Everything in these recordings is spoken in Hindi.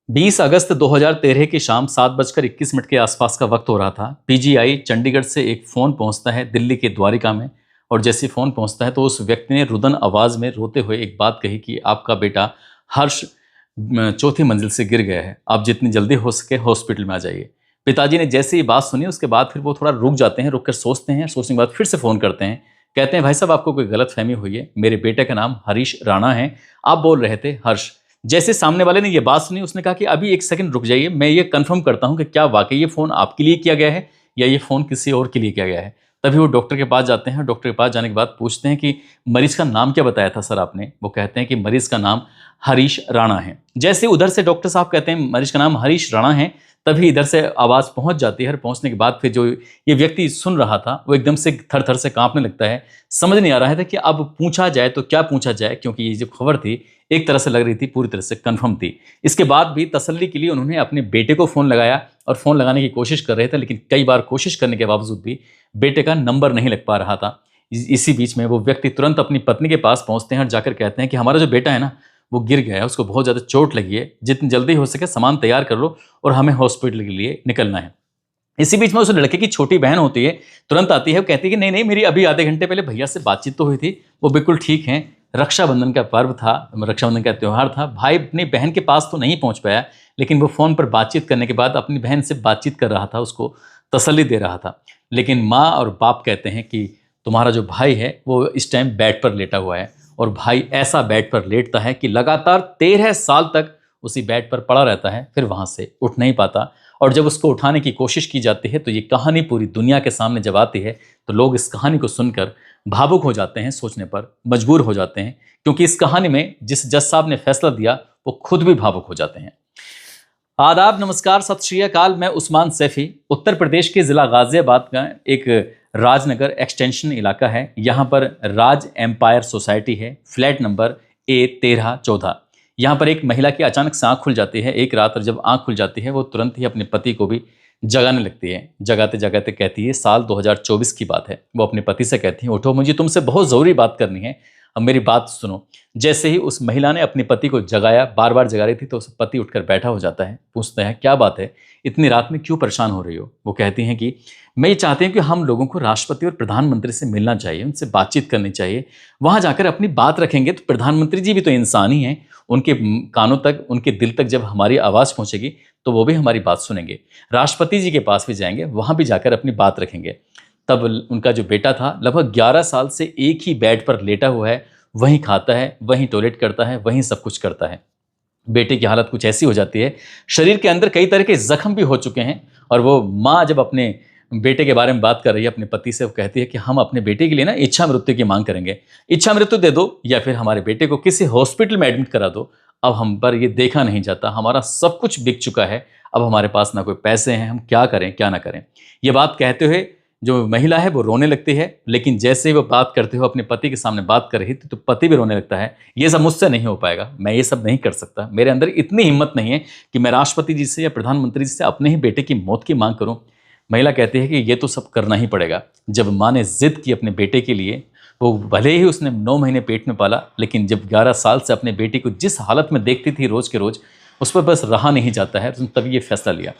20 अगस्त 2013 की शाम 7:21 के आसपास का वक्त हो रहा था। पीजीआई चंडीगढ़ से एक फ़ोन पहुंचता है दिल्ली के द्वारिका में। और जैसे फ़ोन पहुंचता है तो उस व्यक्ति ने रुदन आवाज़ में रोते हुए एक बात कही कि आपका बेटा हर्ष चौथी मंजिल से गिर गया है, आप जितनी जल्दी हो सके हॉस्पिटल में आ जाइए। पिताजी ने जैसे ही बात सुनी उसके बाद फिर वो थोड़ा रुक जाते हैं, रुक कर सोचते हैं, सोचने के बाद फिर से फ़ोन करते हैं। कहते हैं, भाई साहब आपको कोई गलत फहमी हुई है, मेरे बेटे का नाम हरीश राणा है, आप बोल रहे थे हर्ष। जैसे सामने वाले ने ये बात सुनी उसने कहा कि अभी एक सेकंड रुक जाइए, मैं ये कंफर्म करता हूं कि क्या वाकई ये फ़ोन आपके लिए किया गया है या ये फ़ोन किसी और के लिए किया गया है। तभी वो डॉक्टर के पास जाते हैं। डॉक्टर के पास जाने के बाद पूछते हैं कि मरीज का नाम क्या बताया था सर आपने। वो कहते हैं कि मरीज का नाम हरीश राणा है। जैसे उधर से डॉक्टर साहब कहते हैं मरीज का नाम हरीश राणा है, तभी इधर से आवाज़ पहुंच जाती है। पहुंचने के बाद फिर जो ये व्यक्ति सुन रहा था वो एकदम से थर थर से कांपने लगता है। समझ नहीं आ रहा था कि अब पूछा जाए तो क्या पूछा जाए, क्योंकि ये जो खबर थी एक तरह से लग रही थी पूरी तरह से कंफर्म थी। इसके बाद भी तसल्ली के लिए उन्होंने अपने बेटे को फ़ोन लगाया और फ़ोन लगाने की कोशिश कर रहे थे, लेकिन कई बार कोशिश करने के बावजूद भी बेटे का नंबर नहीं लग पा रहा था। इसी बीच में वो व्यक्ति तुरंत अपनी पत्नी के पास पहुंचते हैं और जाकर कहते हैं कि हमारा जो बेटा है ना वो गिर गया है, उसको बहुत ज़्यादा चोट लगी है, जितनी जल्दी हो सके सामान तैयार कर लो और हमें हॉस्पिटल के लिए निकलना है। इसी बीच में उस लड़के की छोटी बहन होती है, तुरंत आती है, वो कहती है कि नहीं नहीं, मेरी अभी आधे घंटे पहले भैया से बातचीत तो हुई थी, वो बिल्कुल ठीक हैं। रक्षाबंधन का पर्व था, रक्षाबंधन का त्यौहार था, भाई अपनी बहन के पास तो नहीं पहुंच पाया, लेकिन वो फ़ोन पर बातचीत करने के बाद अपनी बहन से बातचीत कर रहा था, उसको तसल्ली दे रहा था। लेकिन माँ और बाप कहते हैं कि तुम्हारा जो भाई है वो इस टाइम बेड पर लेटा हुआ है, और भाई ऐसा बेड पर लेटता है कि लगातार 13 साल तक उसी बेड पर पड़ा रहता है, फिर वहाँ से उठ नहीं पाता। और जब उसको उठाने की कोशिश की जाती है तो ये कहानी पूरी दुनिया के सामने जब आती है तो लोग इस कहानी को सुनकर भावुक हो जाते हैं, सोचने पर मजबूर हो जाते हैं, क्योंकि इस कहानी में जिस जज साहब ने फैसला दिया वो खुद भी भावुक हो जाते हैं। आदाब, नमस्कार, सत श्री अकाल। मैं उस्मान सैफी। उत्तर प्रदेश के ज़िला गाज़ियाबाद का एक राजनगर एक्सटेंशन इलाका है। यहाँ पर राज एम्पायर सोसाइटी है, फ्लैट नंबर A1314। यहाँ पर एक महिला की अचानक से आँख खुल जाती है एक रात, और जब आँख खुल जाती है वो तुरंत ही अपने पति को भी जगाने लगती है। जगाते जगाते कहती है, साल 2024 की बात है, वो अपने पति से कहती है, उठो, मुझे तुमसे बहुत ज़रूरी बात करनी है, अब मेरी बात सुनो। जैसे ही उस महिला ने अपने पति को जगाया, बार बार जगा रही थी, तो उस पति उठकर बैठा हो जाता है। पूछता है, क्या बात है, इतनी रात में क्यों परेशान हो रही हो। वो कहती हैं कि मैं ये चाहती हूँ कि हम लोगों को राष्ट्रपति और प्रधानमंत्री से मिलना चाहिए, उनसे बातचीत करनी चाहिए। वहाँ जाकर अपनी बात रखेंगे तो प्रधानमंत्री जी भी तो इंसान ही हैं, उनके कानों तक, उनके दिल तक जब हमारी आवाज़ पहुँचेगी तो वो भी हमारी बात सुनेंगे। राष्ट्रपति जी के पास भी जाएंगे, वहाँ भी जाकर अपनी बात रखेंगे। तब उनका जो बेटा था लगभग 11 साल से एक ही बेड पर लेटा हुआ है, वहीं खाता है, वहीं टॉयलेट करता है, वहीं सब कुछ करता है। बेटे की हालत कुछ ऐसी हो जाती है, शरीर के अंदर कई तरह के जख्म भी हो चुके हैं। और वो माँ जब अपने बेटे के बारे में बात कर रही है अपने पति से, वो कहती है कि हम अपने बेटे के लिए ना इच्छा मृत्यु की मांग करेंगे, इच्छा मृत्यु दे दो या फिर हमारे बेटे को किसी हॉस्पिटल में एडमिट करा दो। अब हम पर ये देखा नहीं जाता, हमारा सब कुछ बिक चुका है, अब हमारे पास ना कोई पैसे हैं, हम क्या करें क्या ना करें। ये बात कहते हुए जो महिला है वो रोने लगती है, लेकिन जैसे ही वो बात करते हुए अपने पति के सामने बात कर रही थी तो पति भी रोने लगता है। ये सब मुझसे नहीं हो पाएगा, मैं ये सब नहीं कर सकता, मेरे अंदर इतनी हिम्मत नहीं है कि मैं राष्ट्रपति जी से या प्रधानमंत्री जी से अपने ही बेटे की मौत की मांग करूं। महिला कहती है कि ये तो सब करना ही पड़ेगा। जब माँ ने जिद की अपने बेटे के लिए, वो भले ही उसने 9 महीने पेट में पाला, लेकिन जब 11 साल से अपने बेटी को जिस हालत में देखती थी रोज के रोज, उस पर बस रहा नहीं जाता है। तो तभी ये फैसला लिया।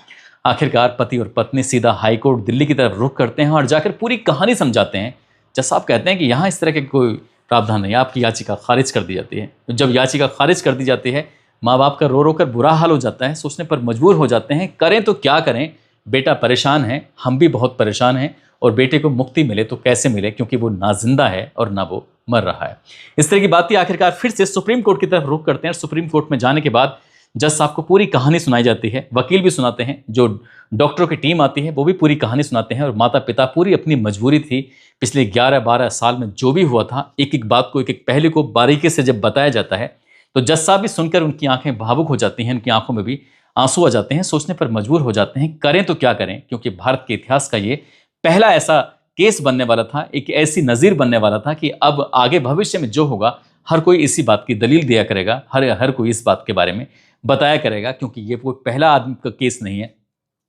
आखिरकार पति और पत्नी सीधा हाई कोर्ट दिल्ली की तरफ रुख करते हैं और जाकर पूरी कहानी समझाते हैं। जज साहब कहते हैं कि यहाँ इस तरह के कोई प्रावधान नहीं, आपकी याचिका खारिज कर दी जाती है। तो जब याचिका खारिज कर दी जाती है, माँ बाप का रो रो कर बुरा हाल हो जाता है, सोचने पर मजबूर हो जाते हैं, करें तो क्या करें। बेटा परेशान है, हम भी बहुत परेशान हैं, और बेटे को मुक्ति मिले तो कैसे मिले, क्योंकि वो ना जिंदा है और ना वो मर रहा है। इस तरह की बातें आखिरकार फिर से सुप्रीम कोर्ट की तरफ रुख करते हैं। सुप्रीम कोर्ट में जाने के बाद जज साहब को पूरी कहानी सुनाई जाती है, वकील भी सुनाते हैं, जो डॉक्टरों की टीम आती है वो भी पूरी कहानी सुनाते हैं। और माता पिता पूरी अपनी मजबूरी थी, पिछले 11-12 साल में जो भी हुआ था, एक एक बात को, एक एक पहलू को बारीकी से जब बताया जाता है तो जज साहब भी सुनकर उनकी आंखें भावुक हो जाती हैं, उनकी आंखों में भी आंसू आ जाते हैं, सोचने पर मजबूर हो जाते हैं, करें तो क्या करें। क्योंकि भारत के इतिहास का ये पहला ऐसा केस बनने वाला था, एक ऐसी नज़ीर बनने वाला था कि अब आगे भविष्य में जो होगा हर कोई इसी बात की दलील दिया करेगा, हर कोई इस बात के बारे में बताया करेगा, क्योंकि ये कोई पहला आदमी का केस नहीं है,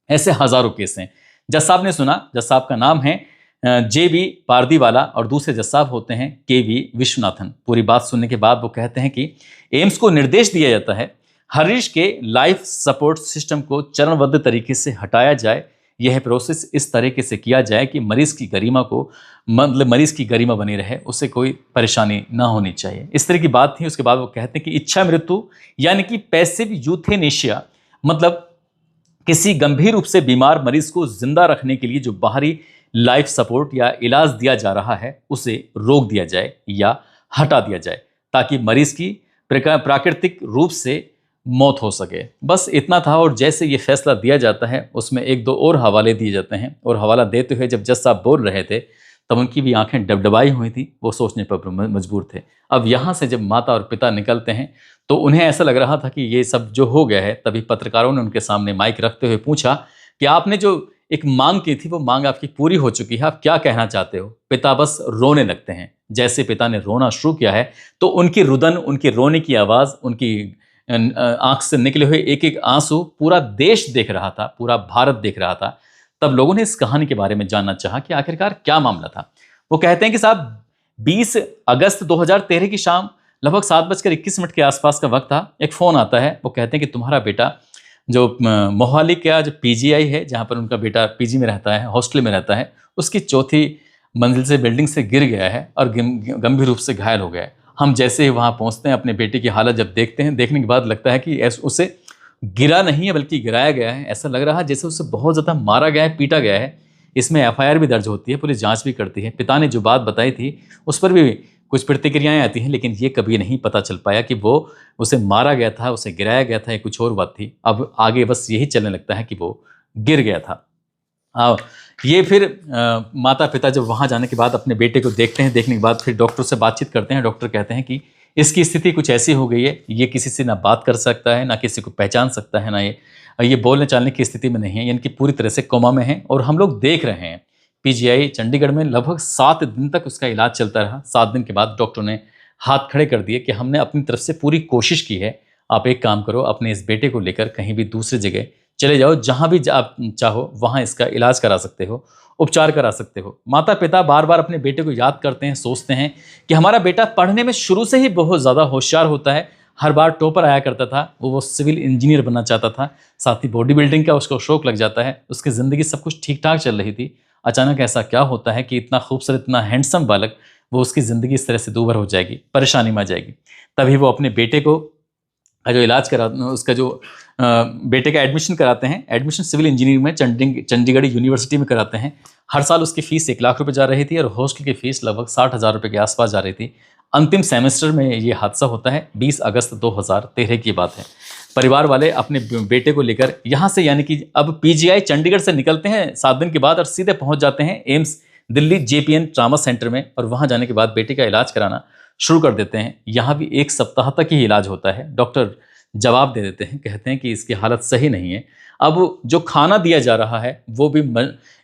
ऐसे हजारों केस हैं। जज साहब ने सुना, जज साहब का नाम है JB पारदीवाला, और दूसरे जज साहब होते हैं KV विश्वनाथन। पूरी बात सुनने के बाद वो कहते हैं कि एम्स को निर्देश दिया जाता है हरीश के लाइफ सपोर्ट सिस्टम को चरणबद्ध तरीके से हटाया जाए। यह प्रोसेस इस तरीके से किया जाए कि मरीज की गरिमा को मतलब मरीज की गरिमा बनी रहे, उसे कोई परेशानी ना होनी चाहिए। इस तरह की बात थी। उसके बाद वो कहते हैं कि इच्छा मृत्यु यानी कि पैसिव यूथेनेशिया, मतलब किसी गंभीर रूप से बीमार मरीज को जिंदा रखने के लिए जो बाहरी लाइफ सपोर्ट या इलाज दिया जा रहा है उसे रोक दिया जाए या हटा दिया जाए, ताकि मरीज की प्राकृतिक रूप से मौत हो सके। बस इतना था। और जैसे ये फैसला दिया जाता है उसमें एक दो और हवाले दिए जाते हैं, और हवाला देते हुए जब जज साहब बोल रहे थे तब उनकी भी आंखें डबडबाई हुई थी, वो सोचने पर मजबूर थे। अब यहाँ से जब माता और पिता निकलते हैं तो उन्हें ऐसा लग रहा था कि ये सब जो हो गया है। तभी पत्रकारों ने उनके सामने माइक रखते हुए पूछा कि आपने जो एक मांग की थी वो मांग आपकी पूरी हो चुकी है, आप क्या कहना चाहते हो? पिता बस रोने लगते हैं। जैसे पिता ने रोना शुरू किया है तो उनकी रुदन, उनकी रोने की आवाज़, उनकी आंख से निकले हुए एक एक आंसू पूरा देश देख रहा था, पूरा भारत देख रहा था। तब लोगों ने इस कहानी के बारे में जानना चाहा कि आखिरकार क्या मामला था। वो कहते हैं कि साहब 20 अगस्त 2013 की शाम लगभग 7:21 के आसपास का वक्त था। एक फ़ोन आता है। वो कहते हैं कि तुम्हारा बेटा जो मोहाली का जो पीजीआई है, जहाँ पर उनका बेटा पीजी में रहता है, हॉस्टल में रहता है, उसकी चौथी मंजिल से बिल्डिंग से गिर गया है और गंभीर रूप से घायल हो गया है। हम जैसे ही वहाँ पहुँचते हैं, अपने बेटे की हालत जब देखते हैं, देखने के बाद लगता है कि उसे गिरा नहीं है बल्कि गिराया गया है। ऐसा लग रहा है जैसे उसे बहुत ज़्यादा मारा गया है, पीटा गया है। इसमें एफआईआर भी दर्ज होती है, पुलिस जांच भी करती है। पिता ने जो बात बताई थी उस पर भी कुछ प्रतिक्रियाएं आती हैं, लेकिन ये कभी नहीं पता चल पाया कि वो उसे मारा गया था, उसे गिराया गया था या कुछ और बात थी। अब आगे बस यही चलने लगता है कि वो गिर गया था। ये फिर माता पिता जब वहाँ जाने के बाद अपने बेटे को देखते हैं, देखने के बाद फिर डॉक्टर से बातचीत करते हैं। डॉक्टर कहते हैं कि इसकी स्थिति कुछ ऐसी हो गई है, ये किसी से ना बात कर सकता है, ना किसी को पहचान सकता है, ना ये बोलने चालने की स्थिति में नहीं है, यानी कि पूरी तरह से कोमा में है। और हम लोग देख रहे हैं पीजीआई चंडीगढ़ में लगभग 7 दिन तक उसका इलाज चलता रहा। 7 दिन के बाद डॉक्टर ने हाथ खड़े कर दिए कि हमने अपनी तरफ से पूरी कोशिश की है, आप एक काम करो, अपने इस बेटे को लेकर कहीं भी दूसरी जगह चले जाओ, जहाँ भी आप चाहो वहाँ इसका इलाज करा सकते हो, उपचार करा सकते हो। माता पिता बार बार अपने बेटे को याद करते हैं, सोचते हैं कि हमारा बेटा पढ़ने में शुरू से ही बहुत ज़्यादा होशियार होता है, हर बार टॉपर आया करता था, वो सिविल इंजीनियर बनना चाहता था, साथ ही बॉडी बिल्डिंग का उसको शौक लग जाता है, उसकी ज़िंदगी सब कुछ ठीक ठाक चल रही थी। अचानक ऐसा क्या होता है कि इतना खूबसूरत, इतना हैंडसम बालक, वो उसकी ज़िंदगी इस तरह से दूभर हो जाएगी, परेशानी में आ जाएगी। तभी वो अपने बेटे को जो इलाज करा, उसका जो बेटे का एडमिशन कराते हैं, एडमिशन सिविल इंजीनियरिंग में चंडीगढ़ यूनिवर्सिटी में कराते हैं। हर साल उसकी फ़ीस 1 लाख रुपये जा रही थी और हॉस्टल की फ़ीस लगभग 60,000 रुपये के आसपास जा रही थी। अंतिम सेमेस्टर में ये हादसा होता है। 20 अगस्त 2013 की बात है। परिवार वाले अपने बेटे को लेकर यहाँ से, यानी कि अब पीजीआई चंडीगढ़ से निकलते हैं 7 दिन के बाद और सीधे पहुँच जाते हैं AIIMS Delhi JPN trauma centre में। और वहाँ जाने के बाद बेटे का इलाज कराना शुरू कर देते हैं। यहाँ भी 1 सप्ताह तक ही इलाज होता है। डॉक्टर जवाब दे देते हैं, कहते हैं कि इसकी हालत सही नहीं है। अब जो खाना दिया जा रहा है वो भी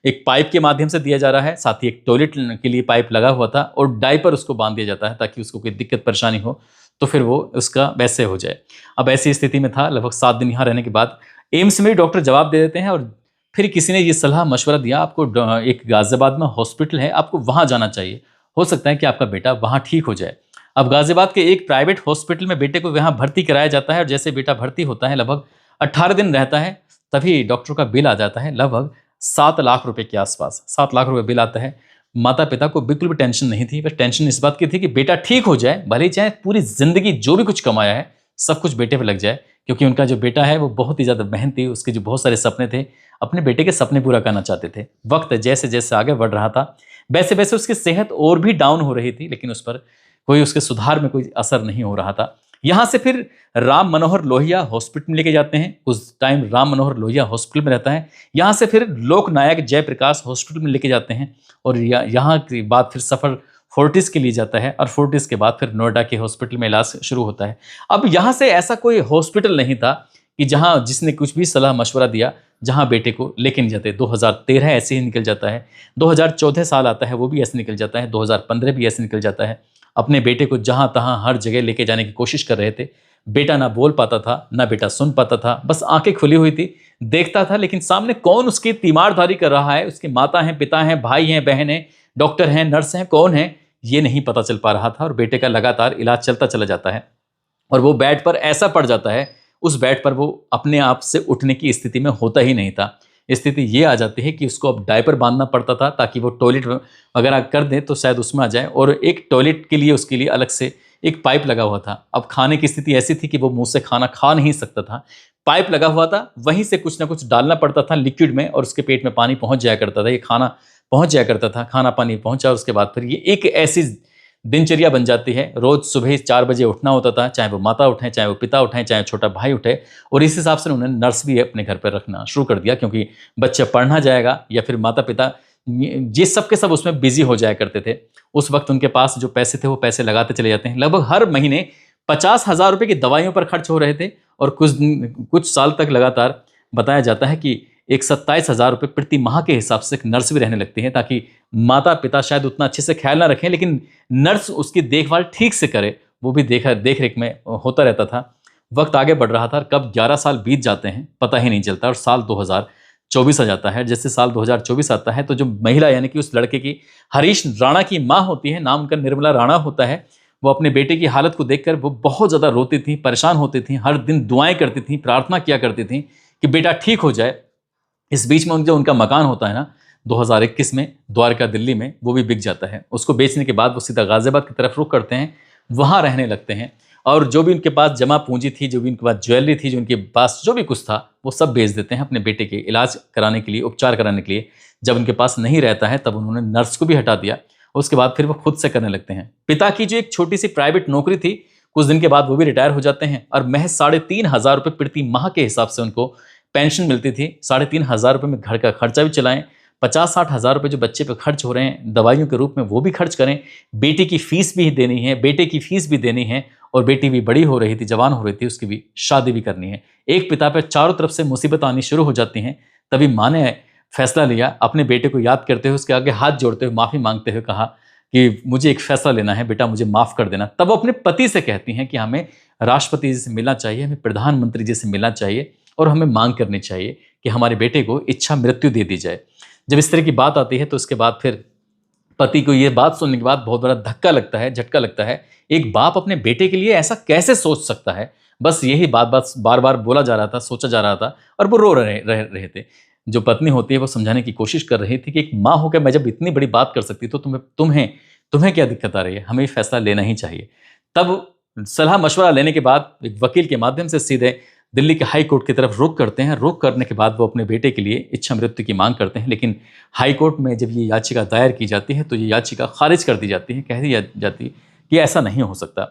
एक पाइप के माध्यम से दिया जा रहा है, साथ ही एक टॉयलेट के लिए पाइप लगा हुआ था और डायपर उसको बांध दिया जाता है ताकि उसको कोई दिक्कत परेशानी हो तो फिर वो उसका वैसे हो जाए। अब ऐसी स्थिति में था। लगभग 7 दिन यहाँ रहने के बाद एम्स में डॉक्टर जवाब दे देते हैं और फिर किसी ने ये सलाह मशवरा दिया, आपको एक गाजियाबाद में हॉस्पिटल है, आपको वहाँ जाना चाहिए, हो सकता है कि आपका बेटा वहाँ ठीक हो जाए। अब गाजियाबाद के एक प्राइवेट हॉस्पिटल में बेटे को वहाँ भर्ती कराया जाता है और जैसे बेटा भर्ती होता है, लगभग 18 दिन रहता है, तभी डॉक्टर का बिल आ जाता है लगभग 7 लाख रुपए के आसपास। 7 लाख रुपए बिल आता है। माता पिता को बिल्कुल भी टेंशन नहीं थी, बस टेंशन इस बात की थी कि बेटा ठीक हो जाए, भले ही चाहे पूरी जिंदगी जो भी कुछ कमाया है सब कुछ बेटे पे लग जाए, क्योंकि उनका जो बेटा है वो बहुत ही ज़्यादा मेहनती, उसके जो बहुत सारे सपने थे, अपने बेटे के सपने पूरा करना चाहते थे। वक्त जैसे जैसे आगे बढ़ रहा था वैसे वैसे उसकी सेहत और भी डाउन हो रही थी, लेकिन उस पर कोई, उसके सुधार में कोई असर नहीं हो रहा था। यहाँ से फिर राम मनोहर लोहिया हॉस्पिटल में लेके जाते हैं। उस टाइम राम मनोहर लोहिया हॉस्पिटल में रहता है। यहाँ से फिर लोकनायक जयप्रकाश हॉस्पिटल में लेके जाते हैं और यहाँ के बाद फिर सफ़र फोर्टिस के लिए जाता है और फोर्टिस के बाद फिर नोएडा के हॉस्पिटल में इलाज शुरू होता है। अब यहाँ से ऐसा कोई हॉस्पिटल नहीं था कि जहाँ जिसने कुछ भी सलाह मशवरा दिया जहाँ बेटे को लेके नहीं जाते। 2013 ऐसे ही निकल जाता है, 2014 साल आता है वो भी ऐसे निकल जाता है, 2015 भी ऐसे निकल जाता है। अपने बेटे को जहाँ तहाँ हर जगह लेके जाने की कोशिश कर रहे थे। बेटा ना बोल पाता था, ना बेटा सुन पाता था, बस आंखें खुली हुई थी, देखता था, लेकिन सामने कौन उसकी तीमारदारी कर रहा है, उसके माता हैं, पिता हैं, भाई हैं, बहन हैं, डॉक्टर हैं, नर्स हैं, कौन है, ये नहीं पता चल पा रहा था। और बेटे का लगातार इलाज चलता चला जाता है और वो बेड पर ऐसा पड़ जाता है, उस बेड पर वो अपने आप से उठने की स्थिति में होता ही नहीं था। स्थिति ये आ जाती है कि उसको अब डायपर बांधना पड़ता था ताकि वो टॉयलेट वगैरह कर दे तो शायद उसमें आ जाए, और एक टॉयलेट के लिए उसके लिए अलग से एक पाइप लगा हुआ था। अब खाने की स्थिति ऐसी थी कि वो मुंह से खाना खा नहीं सकता था। पाइप लगा हुआ था, वहीं से कुछ ना कुछ डालना पड़ता था लिक्विड में, और उसके पेट में पानी पहुंच जाया करता था, ये खाना पहुंच जाया करता था, खाना पानी पहुंचा। उसके बाद फिर ये एक ऐसी दिनचर्या बन जाती है, रोज सुबह 4 बजे उठना होता था, चाहे वो माता उठे, चाहे वो पिता उठे, चाहे छोटा भाई उठे। और इस हिसाब से उन्होंने नर्स भी अपने घर पर रखना शुरू कर दिया, क्योंकि बच्चा पढ़ना जाएगा या फिर माता पिता ये सब के सब उसमें बिजी हो जाया करते थे। उस वक्त उनके पास जो पैसे थे वो पैसे लगाते चले जाते हैं। लगभग हर महीने 50,000 रुपए की दवाइयों पर खर्च हो रहे थे, और कुछ साल तक लगातार बताया जाता है कि एक 27,000 रुपये प्रति माह के हिसाब से एक नर्स भी रहने लगती है, ताकि माता पिता शायद उतना अच्छे से ख्याल ना रखें, लेकिन नर्स उसकी देखभाल ठीक से करे, वो भी देख रेख में होता रहता था। वक्त आगे बढ़ रहा था, कब 11 साल बीत जाते हैं पता ही नहीं चलता, और साल 2024 आ जाता है। जैसे साल 2024 आता है तो जो महिला यानी कि उस लड़के की, हरीश राणा की माँ होती है, नाम उनका निर्मला राणा होता है, वो अपने बेटे की हालत को देखकर वो बहुत ज़्यादा रोती थी, परेशान होती थी, हर दिन दुआएं करती थी, प्रार्थना किया करती थी कि बेटा ठीक हो जाए। इस बीच में जो उनका मकान होता है ना, 2021 में द्वारका दिल्ली में, वो भी बिक जाता है। उसको बेचने के बाद वो सीधा गाजियाबाद की तरफ रुख करते हैं, वहाँ रहने लगते हैं, और जो भी उनके पास जमा पूंजी थी, जो भी उनके पास ज्वेलरी थी, जो उनके पास जो भी कुछ था, वो सब बेच देते हैं अपने बेटे के इलाज कराने के लिए, उपचार कराने के लिए। जब उनके पास नहीं रहता है तब उन्होंने नर्स को भी हटा दिया। उसके बाद फिर वो खुद से करने लगते हैं। पिता की जो एक छोटी सी प्राइवेट नौकरी थी, कुछ दिन के बाद वो भी रिटायर हो जाते हैं, और महज 3,500 रुपये प्रति माह के हिसाब से उनको पेंशन मिलती थी। 3,500 रुपये में घर का खर्चा भी चलाएं, 50-60 हज़ार रुपये जो बच्चे पे खर्च हो रहे हैं दवाइयों के रूप में, वो भी खर्च करें, बेटी की फीस भी देनी है, बेटे की फीस भी देनी है, और बेटी भी बड़ी हो रही थी, जवान हो रही थी, उसकी भी शादी भी करनी है। एक पिता पर चारों तरफ से मुसीबत आनी शुरू हो जाती हैं। तभी माँ ने फैसला लिया, अपने बेटे को याद करते हुए उसके आगे हाथ जोड़ते हुए माफ़ी मांगते हुए कहा कि मुझे एक फैसला लेना है बेटा, मुझे माफ़ कर देना। तब वो अपने पति से कहती हैं कि हमें राष्ट्रपति जी से मिलना चाहिए, हमें प्रधानमंत्री जी से मिलना चाहिए, और हमें मांग करनी चाहिए कि हमारे बेटे को इच्छा मृत्यु दे दी जाए। जब इस तरह की बात आती है तो उसके बाद फिर पति को ये बात सुनने के बाद बहुत बड़ा धक्का लगता है, झटका लगता है। एक बाप अपने बेटे के लिए ऐसा कैसे सोच सकता है? बस यही बात बार बार बोला जा रहा था, सोचा जा रहा था, और वो रो रहे थे। जो पत्नी होती है वो समझाने की कोशिश कर रही थी कि एक माँ होकर मैं जब इतनी बड़ी बात कर सकती तो तुम्हें क्या दिक्कत आ रही है? हमें फैसला लेना ही चाहिए। तब सलाह मशवरा लेने के बाद एक वकील के माध्यम से सीधे दिल्ली के हाई कोर्ट की तरफ रुख करते हैं। रुख करने के बाद वो अपने बेटे के लिए इच्छा मृत्यु की मांग करते हैं, लेकिन हाई कोर्ट में जब ये याचिका दायर की जाती है तो ये याचिका खारिज कर दी जाती है। कह दी जाती है कि ऐसा नहीं हो सकता।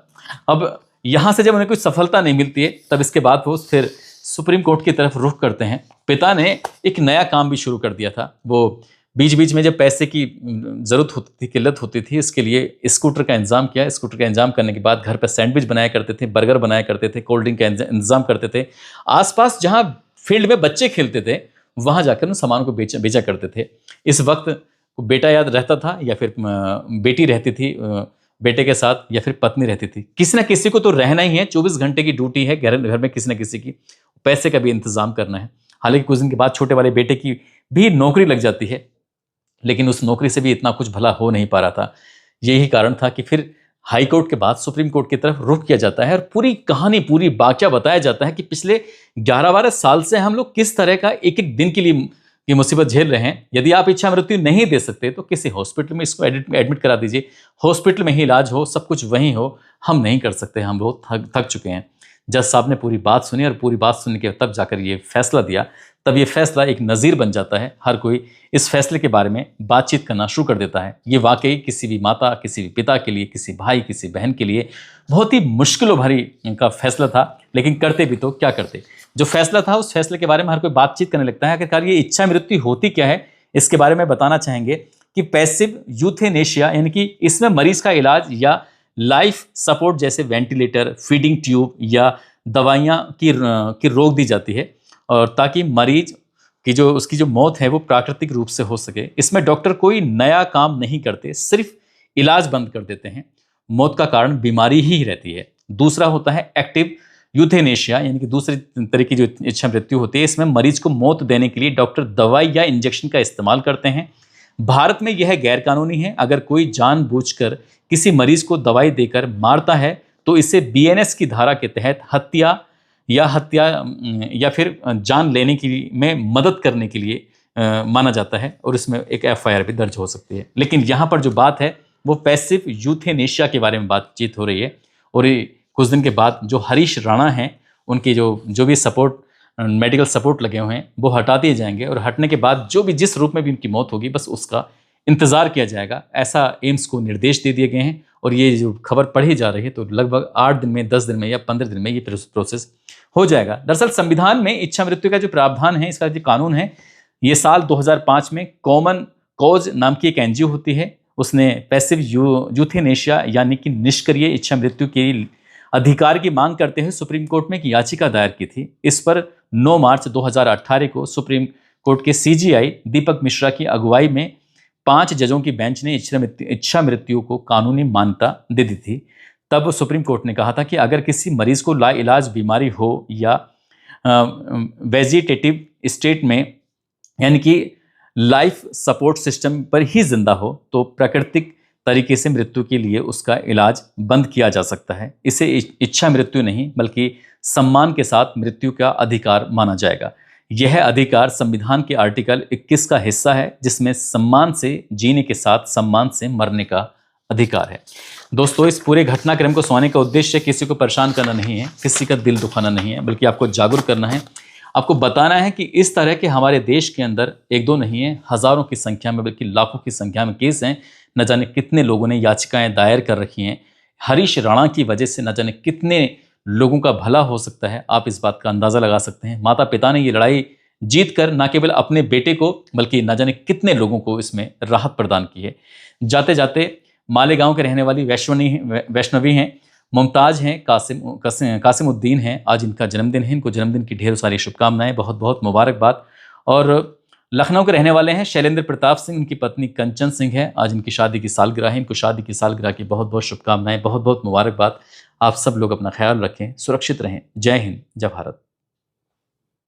अब यहाँ से जब उन्हें कुछ सफलता नहीं मिलती है तब इसके बाद वो फिर सुप्रीम कोर्ट की तरफ रुख करते हैं। पिता ने एक नया काम भी शुरू कर दिया था। वो बीच बीच में जब पैसे की ज़रूरत होती थी, किल्लत होती थी, इसके लिए स्कूटर का इंतज़ाम किया। स्कूटर का इंतज़ाम करने के बाद घर पर सैंडविच बनाया करते थे, बर्गर बनाया करते थे, कोल्ड ड्रिंक का इंतज़ाम करते थे। आसपास जहाँ फील्ड में बच्चे खेलते थे वहाँ जाकर उन सामान को बेचा करते थे। इस वक्त बेटा याद रहता था, या फिर बेटी रहती थी बेटे के साथ, या फिर पत्नी रहती थी। किसी न किसी को तो रहना ही है, 24 घंटे की ड्यूटी है घर में किसी न किसी की। पैसे का भी इंतज़ाम करना है। हालांकि कुछ दिन के बाद छोटे वाले बेटे की भी नौकरी लग जाती है, लेकिन उस नौकरी से भी इतना कुछ भला हो नहीं पा रहा था। यही कारण था कि फिर हाई कोर्ट के बाद सुप्रीम कोर्ट की तरफ रुख किया जाता है, और पूरी कहानी, पूरी वाकया बताया जाता है कि पिछले 11-12 साल से हम लोग किस तरह का एक एक दिन के लिए ये मुसीबत झेल रहे हैं। यदि आप इच्छा मृत्यु नहीं दे सकते तो किसी हॉस्पिटल में इसको एडमिट करा दीजिए, हॉस्पिटल में ही इलाज हो, सब कुछ वहीं हो। हम नहीं कर सकते, हम बहुत थक चुके हैं। जज साहब ने पूरी बात सुनी, और पूरी बात सुन के तब जाकर ये फैसला दिया। तब ये फैसला एक नज़ीर बन जाता है। हर कोई इस फैसले के बारे में बातचीत करना शुरू कर देता है। ये वाकई किसी भी माता, किसी भी पिता के लिए, किसी भाई, किसी बहन के लिए बहुत ही मुश्किलों भरी का फैसला था, लेकिन करते भी तो क्या करते। जो फैसला था उस फैसले के बारे में हर कोई बातचीत करने लगता है। आखिरकार ये इच्छा मृत्यु होती क्या है, इसके बारे में बताना चाहेंगे कि पैसिव यूथेनेशिया, यानी कि इसमें मरीज का इलाज या लाइफ सपोर्ट जैसे वेंटिलेटर, फीडिंग ट्यूब या दवाइयाँ की रोक दी जाती है, और ताकि मरीज की उसकी जो मौत है वो प्राकृतिक रूप से हो सके। इसमें डॉक्टर कोई नया काम नहीं करते, सिर्फ इलाज बंद कर देते हैं। मौत का कारण बीमारी ही रहती है। दूसरा होता है एक्टिव यूथेनेशिया, यानी कि दूसरी तरह की जो इच्छा मृत्यु होती है, इसमें मरीज को मौत देने के लिए डॉक्टर दवाई या इंजेक्शन का इस्तेमाल करते हैं। भारत में यह गैरकानूनी है। अगर कोई जानबूझकर किसी मरीज को दवाई देकर मारता है तो इसे BNS की धारा के तहत हत्या या हत्या या फिर जान लेने की में मदद करने के लिए माना जाता है और इसमें एक एफआईआर भी दर्ज हो सकती है। लेकिन यहाँ पर जो बात है वो पैसिव यूथेनेशिया के बारे में बातचीत हो रही है। और ये कुछ दिन के बाद जो हरीश राणा हैं उनके जो भी सपोर्ट मेडिकल सपोर्ट लगे हुए हैं वो हटा दिए जाएंगे और हटने के बाद जो भी जिस रूप में भी उनकी मौत होगी बस उसका इंतजार किया जाएगा, ऐसा एम्स को निर्देश दे दिए गए हैं। और ये जो खबर पढ़ी जा रही है तो लगभग 8 दिन में, 10 दिन में या 15 दिन में ये प्रोसेस हो जाएगा। दरअसल संविधान में इच्छा मृत्यु का जो प्रावधान है, इसका जो कानून है, ये साल 2005 में कॉमन कॉज नाम की एक एनजीओ होती है, उसने पैसिव यूथेनेशिया यानी कि निष्क्रिय इच्छा मृत्यु के अधिकार की मांग करते हुए सुप्रीम कोर्ट में एक याचिका दायर की थी। इस पर 9 मार्च 2018 को सुप्रीम कोर्ट के सीजीआई दीपक मिश्रा की अगुवाई में 5 जजों की बेंच ने इच्छा मृत्यु को कानूनी मान्यता दे दी थी। तब सुप्रीम कोर्ट ने कहा था कि अगर किसी मरीज को लाइलाज बीमारी हो या वेजिटेटिव स्टेट में यानी कि लाइफ सपोर्ट सिस्टम पर ही जिंदा हो तो प्राकृतिक तरीके से मृत्यु के लिए उसका इलाज बंद किया जा सकता है। इसे इच्छा मृत्यु नहीं बल्कि सम्मान के साथ मृत्यु का अधिकार माना जाएगा। यह अधिकार संविधान के आर्टिकल 21 का हिस्सा है जिसमें सम्मान से जीने के साथ सम्मान से मरने का अधिकार है। दोस्तों, इस पूरे घटनाक्रम को सुनाने का उद्देश्य किसी को परेशान करना नहीं है, किसी का दिल दुखाना नहीं है, बल्कि आपको जागरूक करना है। आपको बताना है कि इस तरह के हमारे देश के अंदर एक दो नहीं है, हजारों की संख्या में बल्कि लाखों की संख्या में केस हैं। न जाने कितने लोगों ने याचिकाएं दायर कर रखी हैं। हरीश राणा की वजह से न जाने कितने लोगों का भला हो सकता है, आप इस बात का अंदाजा लगा सकते हैं। माता पिता ने ये लड़ाई जीत कर न केवल अपने बेटे को बल्कि न जाने कितने लोगों को इसमें राहत प्रदान की है। जाते जाते मालेगांव के रहने वाली वैष्णवी हैं, मुमताज हैं, कासिमुद्दीन हैं, आज इनका जन्मदिन है। इनको जन्मदिन की ढेर सारी शुभकामनाएं, बहुत बहुत मुबारकबाद। और लखनऊ के रहने वाले हैं शैलेंद्र प्रताप सिंह, उनकी पत्नी कंचन सिंह है, आज इनकी शादी की सालगिरह है। इनको शादी की सालगिरह की बहुत बहुत शुभकामनाएं, बहुत बहुत मुबारकबाद। आप सब लोग अपना ख्याल रखें, सुरक्षित रहें। जय हिंद, जय भारत।